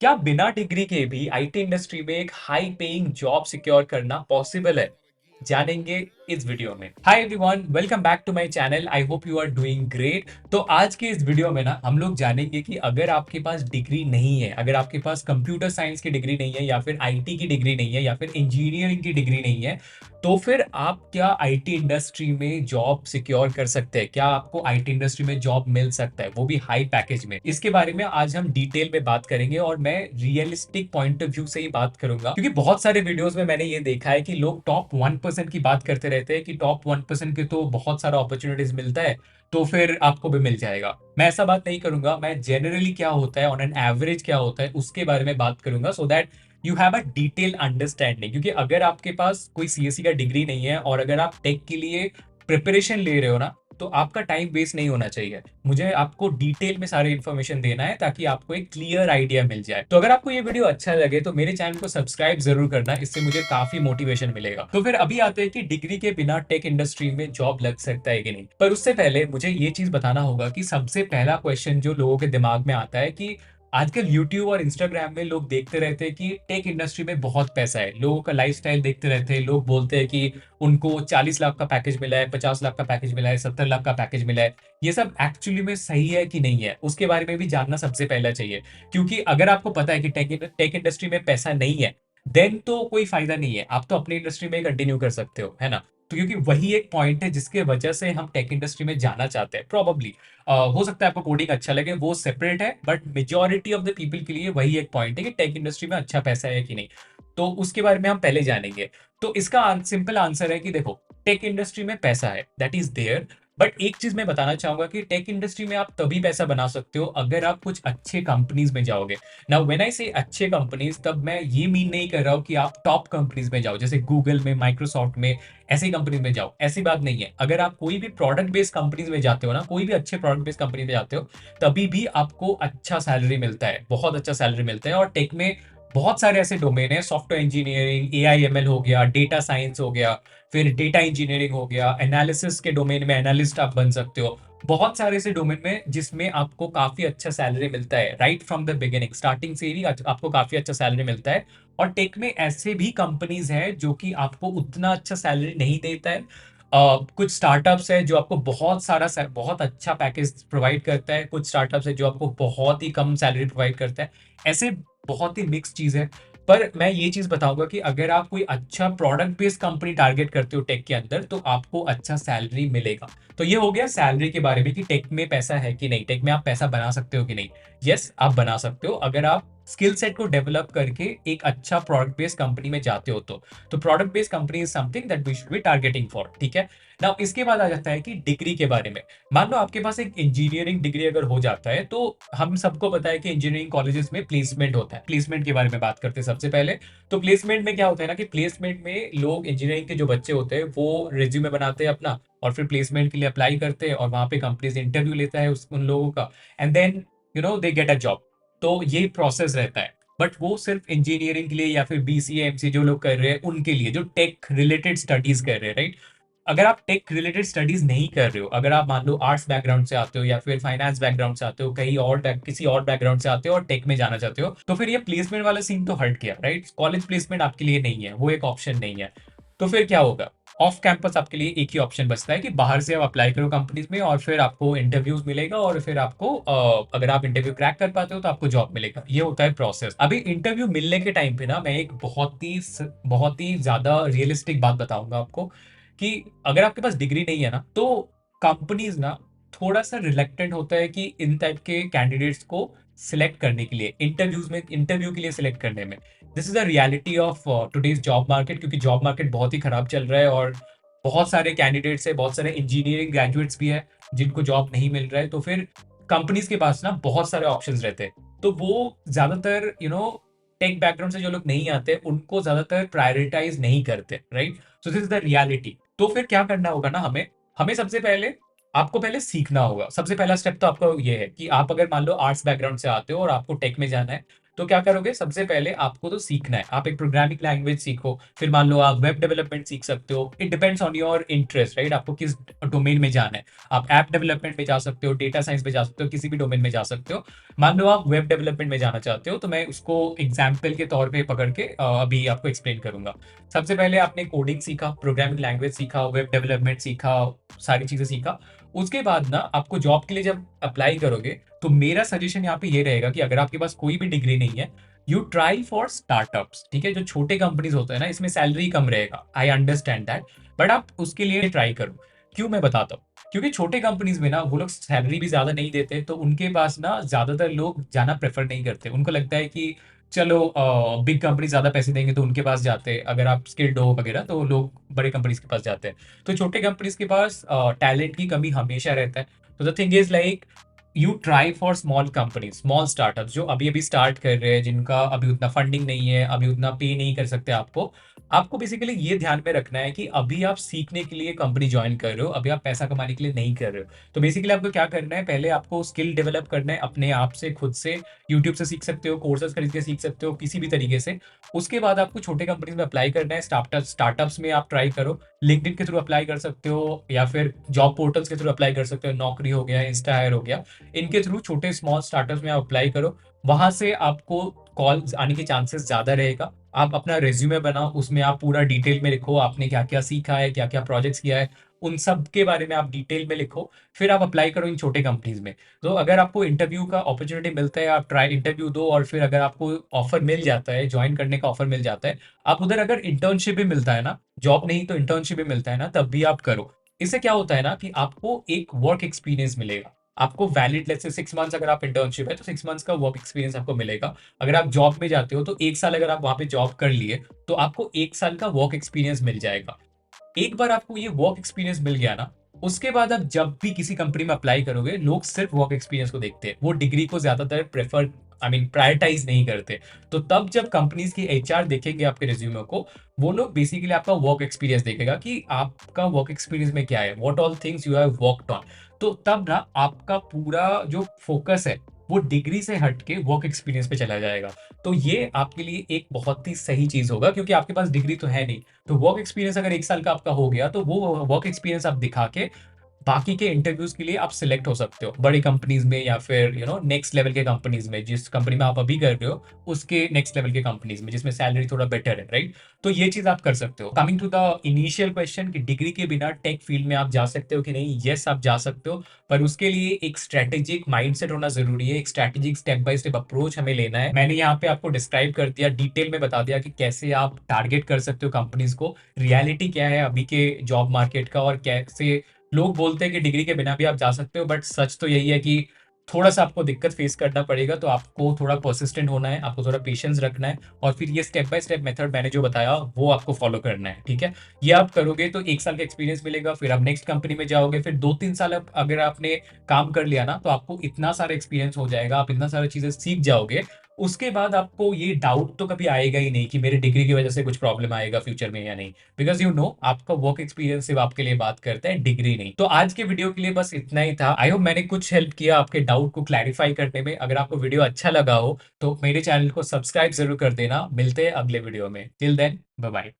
क्या बिना डिग्री के भी आईटी इंडस्ट्री में एक हाई पेइंग जॉब सिक्योर करना पॉसिबल है? जानेंगे इस वीडियो में। Hi everyone, welcome back to my channel. I hope you are doing great. तो आज के इस वीडियो में ना हम लोग जानेंगे कि अगर आपके पास डिग्री नहीं है, अगर आपके पास कंप्यूटर साइंस की डिग्री नहीं है या फिर आईटी की डिग्री नहीं है या फिर इंजीनियरिंग की डिग्री नहीं है, तो फिर आप क्या आईटी इंडस्ट्री में जॉब सिक्योर कर सकते हैं? क्या आपको आईटी इंडस्ट्री में जॉब मिल सकता है, वो भी हाई पैकेज में? इसके बारे में आज हम डिटेल में बात करेंगे और मैं रियलिस्टिक पॉइंट ऑफ व्यू से ही बात करूंगा, क्योंकि बहुत सारे वीडियोस में मैंने ये देखा है कि लोग टॉप 1% की बात करते रहते हैं कि टॉप 1% के तो बहुत सारा अपॉर्चुनिटीज मिलता है, तो फिर आपको भी मिल जाएगा। मैं ऐसा बात नहीं करूंगा, मैं जनरली क्या होता है, ऑन एन एवरेज क्या होता है उसके बारे में बात करूंगा, so that you have a detail understanding. क्योंकि अगर आपके पास कोई सीएससी का डिग्री नहीं है और अगर आप टेक के लिए प्रिपरेशन ले रहे हो ना, तो आपका टाइम वेस्ट नहीं होना चाहिए। मुझे आपको डिटेल में सारे इन्फॉर्मेशन देना है ताकि आपको एक क्लियर आइडिया मिल जाए। तो अगर आपको ये वीडियो अच्छा लगे तो मेरे चैनल को सब्सक्राइब जरूर करना, इससे मुझे काफी मोटिवेशन मिलेगा। तो फिर अभी आते हैं कि डिग्री के बिना टेक इंडस्ट्री में जॉब लग सकता है कि नहीं। पर उससे पहले मुझे ये चीज बताना होगा कि सबसे पहला क्वेश्चन जो लोगों के दिमाग में आता है कि आजकल यूट्यूब और इंस्टाग्राम में लोग देखते रहते हैं कि टेक इंडस्ट्री में बहुत पैसा है, लोगों का लाइफस्टाइल देखते रहते हैं। लोग बोलते हैं कि उनको 40 लाख का पैकेज मिला है, 50 लाख का पैकेज मिला है, 70 लाख का पैकेज मिला है। ये सब एक्चुअली में सही है कि नहीं है, उसके बारे में भी जानना सबसे पहला चाहिए। क्योंकि अगर आपको पता है कि टेक इंडस्ट्री में पैसा नहीं है, देन तो कोई फायदा नहीं है, आप तो अपनी इंडस्ट्री में कंटिन्यू कर सकते हो, है ना। तो क्योंकि वही एक पॉइंट है जिसके वजह से हम टेक इंडस्ट्री में जाना चाहते हैं प्रोबेबली। हो सकता है आपको कोडिंग अच्छा लगे, वो सेपरेट है, but majority of the people के लिए वही एक पॉइंट है कि टेक इंडस्ट्री में अच्छा पैसा है कि नहीं। तो उसके बारे में हम पहले जानेंगे। तो इसका सिंपल आंसर है कि देखो, टेक इंडस्ट्री में पैसा है, दैट इज देयर। बट एक चीज मैं बताना चाहूंगा कि टेक इंडस्ट्री में आप तभी पैसा बना सकते हो अगर आप कुछ अच्छे कंपनीज में जाओगे। नाउ व्हेन आई से अच्छे कंपनीज, तब मैं ये मीन नहीं कर रहा हूँ कि आप टॉप कंपनीज में जाओ, जैसे गूगल में, माइक्रोसॉफ्ट में, ऐसी कंपनीज में जाओ। ऐसी बात नहीं है। अगर आप कोई भी प्रोडक्ट बेस्ड कंपनीज में जाते हो ना, कोई भी अच्छे प्रोडक्ट बेस्ड कंपनी में जाते हो, तभी भी आपको अच्छा सैलरी मिलता है, बहुत अच्छा सैलरी मिलता है। और टेक में बहुत सारे ऐसे डोमेन है, सॉफ्टवेयर इंजीनियरिंग, एआईएमएल हो गया, डेटा साइंस हो गया, फिर डेटा इंजीनियरिंग हो गया, एनालिसिस के डोमेन में एनालिस्ट आप बन सकते हो। बहुत सारे ऐसे डोमेन में जिसमें आपको काफी अच्छा सैलरी मिलता है, right from the beginning, starting से ही आपको काफी अच्छा सैलरी मिलता है। और टेक में ऐसे भी कंपनीज हैं जो कि आपको उतना अच्छा सैलरी नहीं देता है। कुछ स्टार्टअप्स है जो आपको बहुत अच्छा पैकेज प्रोवाइड करता है, कुछ स्टार्टअप्स है जो आपको बहुत ही कम सैलरी प्रोवाइड करता है। ऐसे बहुत ही मिक्स चीज है। पर मैं ये चीज बताऊंगा कि अगर आप कोई अच्छा प्रोडक्ट बेस्ड कंपनी टारगेट करते हो टेक के अंदर, तो आपको अच्छा सैलरी मिलेगा। तो ये हो गया सैलरी के बारे में कि टेक में पैसा है कि नहीं, टेक में आप पैसा बना सकते हो कि नहीं। यस, आप बना सकते हो अगर आप स्किल सेट को डेवलप करके एक अच्छा प्रोडक्ट बेस्ड कंपनी में जाते हो तो product based company is something that we should be targeting for, ठीक है। नाउ इसके बाद आ जाता है कि डिग्री के बारे में। मान लो आपके पास एक इंजीनियरिंग डिग्री अगर हो जाता है, तो हम सबको पता है कि इंजीनियरिंग कॉलेजेस में प्लेसमेंट होता है। प्लेसमेंट के बारे में बात करते हैं सबसे पहले। तो प्लेसमेंट में क्या होता है ना कि प्लेसमेंट में लोग, इंजीनियरिंग के जो बच्चे होते हैं, वो रिज्यूमे बनाते हैं अपना, और फिर प्लेसमेंट के लिए अप्लाई करते हैं और वहां पे कंपनीज इंटरव्यू लेता है उन लोगों का, and then they get a job. तो ये प्रोसेस रहता है। बट वो सिर्फ इंजीनियरिंग के लिए या फिर बीसीए एमसीए जो लोग कर रहे हैं उनके लिए, जो टेक रिलेटेड स्टडीज कर रहे हैं, राइट। अगर आप टेक रिलेटेड स्टडीज नहीं कर रहे हो, अगर आप मान लो आर्ट्स बैकग्राउंड से आते हो या फिर फाइनेंस बैकग्राउंड से आते हो, कहीं और किसी और बैकग्राउंड से आते हो और टेक में जाना चाहते हो, तो फिर ये प्लेसमेंट वाला सीन तो हट गया, राइट। कॉलेज प्लेसमेंट आपके लिए नहीं है, वो एक ऑप्शन नहीं है। तो फिर क्या होगा? ऑफ कैंपस आपके लिए एक ही ऑप्शन बचता है कि बाहर से आप अप्लाई करो कंपनीज में, और फिर आपको इंटरव्यूज मिलेगा, और फिर आपको अगर आप इंटरव्यू क्रैक कर पाते हो तो आपको जॉब मिलेगा। ये होता है प्रोसेस। अभी इंटरव्यू मिलने के टाइम पे ना, मैं एक बहुत ही ज्यादा रियलिस्टिक बात बताऊंगा आपको कि अगर आपके पास डिग्री नहीं है ना, तो कंपनीज ना थोड़ा सा रिलेक्टेंट होता है कि इन टाइप के कैंडिडेट्स को सिलेक्ट करने के लिए, इंटरव्यू के लिए सिलेक्ट करने में। This is the reality of today's job market, क्योंकि जॉब मार्केट बहुत ही खराब चल रहा है और बहुत सारे कैंडिडेट्स है, बहुत सारे इंजीनियरिंग ग्रेजुएट्स भी है जिनको जॉब नहीं मिल रहा है। तो फिर कंपनीज के पास ना बहुत सारे ऑप्शंस रहते हैं, तो वो ज्यादातर टेक बैकग्राउंड से जो लोग नहीं आते उनको ज्यादातर प्रायोरिटाइज नहीं करते, right. So this is the reality. तो फिर क्या करना होगा ना, हमें हमें सबसे पहले, आपको पहले सीखना होगा। सबसे पहला स्टेप तो आपका ये है कि आप अगर मान लो आर्ट्स बैकग्राउंड से आते हो और आपको टेक में जाना है, तो क्या करोगे, सबसे पहले आपको तो सीखना है, आप एक प्रोग्रामिंग लैंग्वेज सीखो, फिर मान लो आप वेब डेवलपमेंट सीख सकते हो, it depends on your interest, right, आपको किस डोमेन में जाना है। आप ऐप डेवलपमेंट में जा सकते हो, डेटा साइंस में जा सकते हो, किसी भी डोमेन में जा सकते हो। मान लो आप वेब डेवलपमेंट में जाना चाहते हो, तो मैं उसको एग्जाम्पल के तौर पे पकड़ के अभी आपको एक्सप्लेन करूंगा। सबसे पहले आपने कोडिंग सीखा, प्रोग्रामिंग लैंग्वेज सीखा, वेब डेवलपमेंट सीखा, सारी चीजें सीखा। उसके बाद ना आपको जॉब के लिए जब अप्लाई करोगे, तो मेरा सजेशन यहाँ पे ये रहेगा कि अगर आपके पास कोई भी डिग्री नहीं है, यू ट्राई फॉर स्टार्टअप्स, ठीक है। जो छोटे कंपनीज होते हैं ना, इसमें सैलरी कम रहेगा, आई अंडरस्टैंड दैट, बट आप उसके लिए ट्राई करो। क्यों, मैं बताता हूँ। क्योंकि छोटे कंपनीज में ना वो लोग सैलरी भी ज्यादा नहीं देते, तो उनके पास ना ज्यादातर लोग जाना प्रेफर नहीं करते। उनको लगता है कि चलो बिग कंपनी ज्यादा पैसे देंगे तो उनके पास जाते हैं, अगर आप स्किल्ड हो वगैरह तो लोग बड़े कंपनीज के पास जाते हैं। तो छोटे कंपनीज के पास टैलेंट की कमी हमेशा रहता है। तो the thing is like, you try for small company, small startup जो अभी अभी स्टार्ट कर रहे हैं, जिनका अभी उतना फंडिंग नहीं है, अभी उतना पे नहीं कर सकते आपको। आपको बेसिकली ये ध्यान में रखना है कि अभी आप सीखने के लिए कंपनी ज्वाइन कर रहे हो, अभी आप पैसा कमाने के लिए नहीं कर रहे हो। तो बेसिकली आपको क्या करना है, पहले आपको स्किल डेवलप करना है अपने आप से, खुद से। यूट्यूब से सीख सकते हो, कोर्सेज खरीद के सीख सकते हो, किसी भी तरीके से। उसके बाद आपको छोटे कंपनीज में अप्लाई करना है, स्टार्टअप्स में आप ट्राई करो। लिंक्डइन के थ्रू अप्लाई कर सकते हो, या फिर जॉब पोर्टल्स के थ्रू अप्लाई कर सकते हो, नौकरी हो गया, इंस्टा हायर हो गया। इनके थ्रू छोटे स्मॉल स्टार्टअप्स में आप अप्लाई करो। वहां से आपको कॉल आने के चांसेस ज्यादा रहेगा। आप अपना रेज्यूमे बनाओ, उसमें आप पूरा डिटेल में लिखो, आपने क्या क्या सीखा है, क्या क्या प्रोजेक्ट्स किया है, उन सब के बारे में आप डिटेल में लिखो। फिर आप अप्लाई करो इन छोटे कंपनीज में। तो अगर आपको इंटरव्यू का अपॉर्चुनिटी मिलता है, आप ट्राई इंटरव्यू दो, और फिर अगर आपको ऑफर मिल जाता है, ज्वाइन करने का ऑफर मिल जाता है, आप उधर अगर इंटर्नशिप भी मिलता है ना, जॉब नहीं तो इंटर्नशिप भी मिलता है ना, तब भी आप करो। इससे क्या होता है ना कि आपको एक वर्क एक्सपीरियंस मिलेगा। आपको वैलिड, लेट्स से 6 मंथ्स अगर आप इंटर्नशिप है तो 6 मंथ्स का वर्क एक्सपीरियंस आपको मिलेगा। अगर आप जॉब में जाते हो तो 1 साल अगर आप वहां पे जॉब कर लिए, तो आपको 1 साल का वर्क एक्सपीरियंस मिल जाएगा। एक बार आपको ये वर्क एक्सपीरियंस मिल गया ना, उसके बाद आप जब भी किसी कंपनी में अप्लाई करोगे, लोग सिर्फ वर्क एक्सपीरियंस को देखते हैं, वो डिग्री को ज्यादातर प्रेफर, आई मीन प्रायोरिटाइज नहीं करते। तो तब जब कंपनीज की एचआर देखेंगे आपके रिज्यूमे को, वो लोग बेसिकली आपका वर्क एक्सपीरियंस देखेगा कि आपका वर्क एक्सपीरियंस में क्या है, what all things you have worked on. तो तब ना आपका पूरा जो फोकस है, वो डिग्री से हट के वर्क एक्सपीरियंस पे चला जाएगा। तो ये आपके लिए एक बहुत ही सही चीज होगा, क्योंकि आपके पास डिग्री तो है नहीं। तो वर्क एक्सपीरियंस अगर 1 साल का आपका हो गया, तो वो वर्क एक्सपीरियंस आप दिखा के बाकी के इंटरव्यूज के लिए आप सिलेक्ट हो सकते हो, बड़ी कंपनीज में, या फिर नेक्स्ट लेवल के कंपनीज में, जिस कंपनी में आप अभी कर रहे हो उसके नेक्स्ट लेवल के कंपनीज में, जिसमें सैलरी थोड़ा बेटर है, राइट। तो ये चीज आप कर सकते हो। Coming to the initial question कि डिग्री के बिना टेक फील्ड में आप जा सकते हो कि नहीं, यस आप जा सकते हो। पर उसके लिए एक स्ट्रेटेजिक माइंडसेट होना जरूरी है, एक strategic step by step approach हमें लेना है। मैंने यहाँ पे आपको डिस्क्राइब कर दिया, डिटेल में बता दिया कि कैसे आप टारगेट कर सकते हो कंपनीज को, रियलिटी क्या है अभी के जॉब मार्केट का, और कैसे लोग बोलते हैं कि डिग्री के बिना भी आप जा सकते हो, बट सच तो यही है कि थोड़ा सा आपको दिक्कत फेस करना पड़ेगा। तो आपको थोड़ा परसिस्टेंट होना है, आपको थोड़ा पेशेंस रखना है, और फिर ये स्टेप बाय स्टेप मेथड मैंने जो बताया वो आपको फॉलो करना है, ठीक है। ये आप करोगे तो 1 साल का एक्सपीरियंस मिलेगा, फिर आप नेक्स्ट कंपनी में जाओगे, फिर 2-3 साल अगर आपने काम कर लिया ना, तो आपको इतना सारा एक्सपीरियंस हो जाएगा, आप इतना सारी चीजें सीख जाओगे। उसके बाद आपको ये डाउट तो कभी आएगा ही नहीं कि मेरे डिग्री की वजह से कुछ प्रॉब्लम आएगा फ्यूचर में या नहीं, बिकॉज आपका वर्क एक्सपीरियंस सिर्फ आपके लिए बात करता है, डिग्री नहीं। तो आज के वीडियो के लिए बस इतना ही था। आई होप मैंने कुछ हेल्प किया आपके डाउट को क्लैरिफाई करने में। अगर आपको वीडियो अच्छा लगा हो तो मेरे चैनल को सब्सक्राइब जरूर कर देना। मिलते हैं अगले वीडियो में, टिल देन बाय बाय।